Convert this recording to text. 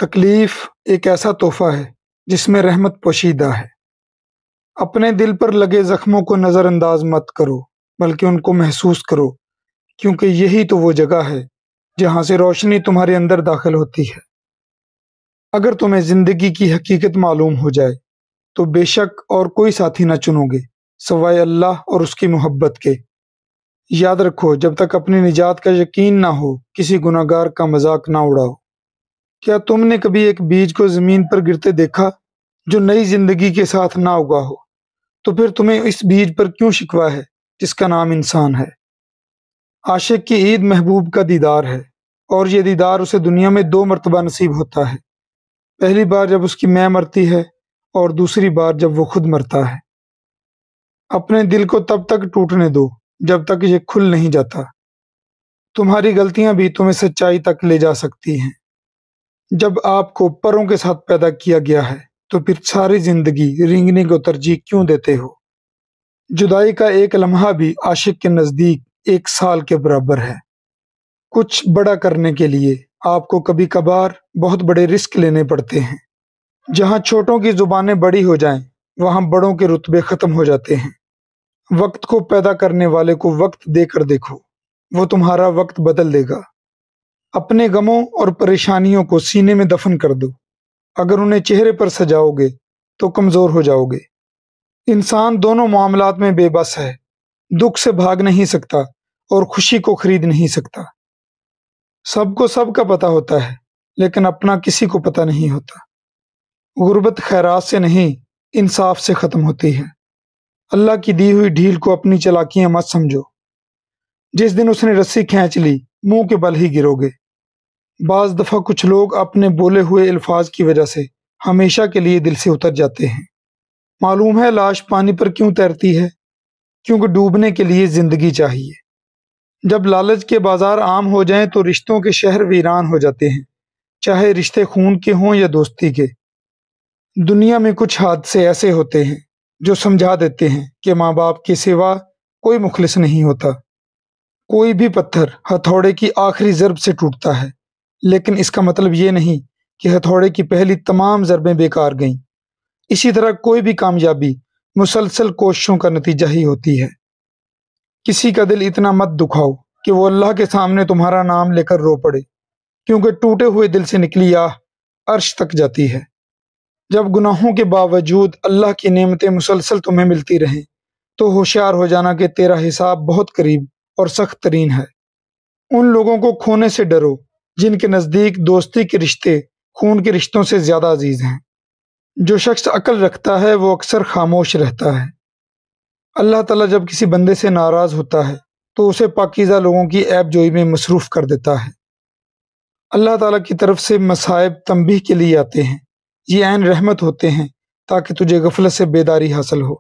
تکلیف ایک ایسا تحفہ ہے جس میں رحمت پوشیدہ ہے۔ اپنے دل پر لگے زخموں کو نظر انداز مت کرو، بلکہ ان کو محسوس کرو، کیونکہ یہی تو وہ جگہ ہے جہاں سے روشنی تمہارے اندر داخل ہوتی ہے۔ اگر تمہیں زندگی کی حقیقت معلوم ہو جائے تو بے شک اور کوئی ساتھی نہ چنو گے سوائے اللہ اور اس کی محبت کے۔ یاد رکھو، جب تک اپنی نجات کا یقین نہ ہو کسی گناہ گار کا مذاق نہ اڑاؤ۔ کیا تم نے کبھی ایک بیج کو زمین پر گرتے دیکھا جو نئی زندگی کے ساتھ نہ اگا ہو؟ تو پھر تمہیں اس بیج پر کیوں شکوہ ہے جس کا نام انسان ہے؟ عاشق کی عید محبوب کا دیدار ہے، اور یہ دیدار اسے دنیا میں 2 مرتبہ نصیب ہوتا ہے۔ پہلی بار جب اس کی ماں مرتی ہے، اور دوسری بار جب وہ خود مرتا ہے۔ اپنے دل کو تب تک ٹوٹنے دو جب تک یہ کھل نہیں جاتا۔ تمہاری غلطیاں بھی تمہیں سچائی تک لے جا سکتی ہیں۔ جب آپ کو پروں کے ساتھ پیدا کیا گیا ہے تو پھر ساری زندگی رینگنے کو ترجیح کیوں دیتے ہو؟ جدائی کا ایک لمحہ بھی عاشق کے نزدیک 1 سال کے برابر ہے۔ کچھ بڑا کرنے کے لیے آپ کو کبھی کبھار بہت بڑے رسک لینے پڑتے ہیں۔ جہاں چھوٹوں کی زبانیں بڑی ہو جائیں وہاں بڑوں کے رتبے ختم ہو جاتے ہیں۔ وقت کو پیدا کرنے والے کو وقت دے کر دیکھو، وہ تمہارا وقت بدل دے گا۔ اپنے غموں اور پریشانیوں کو سینے میں دفن کر دو۔ اگر انہیں چہرے پر سجاؤ گے تو کمزور ہو جاؤ گے۔ انسان دونوں معاملات میں بے بس ہے، دکھ سے بھاگ نہیں سکتا اور خوشی کو خرید نہیں سکتا۔ سب کو سب کا پتہ ہوتا ہے، لیکن اپنا کسی کو پتہ نہیں ہوتا۔ غربت خیرات سے نہیں، انصاف سے ختم ہوتی ہے۔ اللہ کی دی ہوئی ڈھیل کو اپنی چالاکیاں مت سمجھو۔ جس دن اس نے رسی کھینچ لی، منہ کے بل ہی گرو گے۔ بعض دفعہ کچھ لوگ اپنے بولے ہوئے الفاظ کی وجہ سے ہمیشہ کے لیے دل سے اتر جاتے ہیں۔ معلوم ہے لاش پانی پر کیوں تیرتی ہے؟ کیونکہ ڈوبنے کے لیے زندگی چاہیے۔ جب لالچ کے بازار عام ہو جائیں تو رشتوں کے شہر ویران ہو جاتے ہیں، چاہے رشتے خون کے ہوں یا دوستی کے۔ دنیا میں کچھ حادثے ایسے ہوتے ہیں جو سمجھا دیتے ہیں کہ ماں باپ کے سوا کوئی مخلص نہیں ہوتا۔ کوئی بھی پتھر ہتھوڑے کی آخری ضرب سے ٹوٹتا ہے، لیکن اس کا مطلب یہ نہیں کہ ہتھوڑے کی پہلی تمام ضربیں بیکار گئیں۔ اسی طرح کوئی بھی کامیابی مسلسل کوششوں کا نتیجہ ہی ہوتی ہے۔ کسی کا دل اتنا مت دکھاؤ کہ وہ اللہ کے سامنے تمہارا نام لے کر رو پڑے، کیونکہ ٹوٹے ہوئے دل سے نکلی آہ عرش تک جاتی ہے۔ جب گناہوں کے باوجود اللہ کی نعمتیں مسلسل تمہیں ملتی رہیں تو ہوشیار ہو جانا کہ تیرا حساب بہت قریب اور سخت ترین ہے۔ ان لوگوں کو کھونے سے ڈرو جن کے نزدیک دوستی کے رشتے خون کے رشتوں سے زیادہ عزیز ہیں۔ جو شخص عقل رکھتا ہے وہ اکثر خاموش رہتا ہے۔ اللہ تعالیٰ جب کسی بندے سے ناراض ہوتا ہے تو اسے پاکیزہ لوگوں کی عیب جوئی میں مصروف کر دیتا ہے۔ اللہ تعالیٰ کی طرف سے مصائب تنبیہ کے لیے آتے ہیں، یہ عین رحمت ہوتے ہیں تاکہ تجھے غفلت سے بیداری حاصل ہو۔